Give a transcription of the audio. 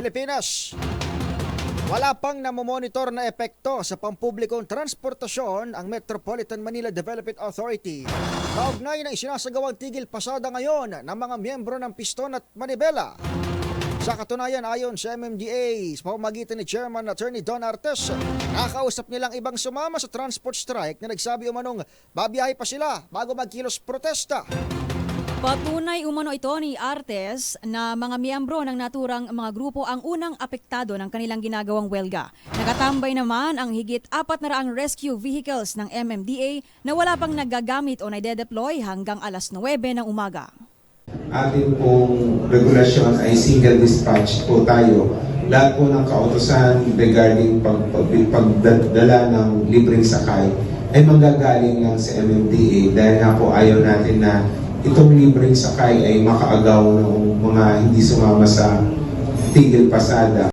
Pilipinas. Wala pang namomonitor na epekto sa pampublikong transportasyon ang Metropolitan Manila Development Authority. Kaugnay ng isinasagawang tigil pasada ngayon ng mga miyembro ng Piston at Manibela. Sa katunayan, ayon sa MMDA, sa pamamagitan ni Chairman Attorney Don Artes, nakausap nilang ibang sumama sa transport strike na nagsabi umanong babiyahe pa sila bago magkilos protesta. Patunay umano ito ni Artes na mga miyembro ng naturang mga grupo ang unang apektado ng kanilang ginagawang welga. Nakatambay naman ang higit 400 rescue vehicles ng MMDA na wala pang nagagamit o na-deploy hanggang alas 9 ng umaga. Ating pong regulasyon ay single dispatch po tayo. Lahat po ng kautusan regarding pagdala ng libreng sakay ay manggagaling lang sa MMDA dahil nga po ayaw natin na itong libreng sakay ay makaagaw ng mga hindi sumama sa tigil pasada.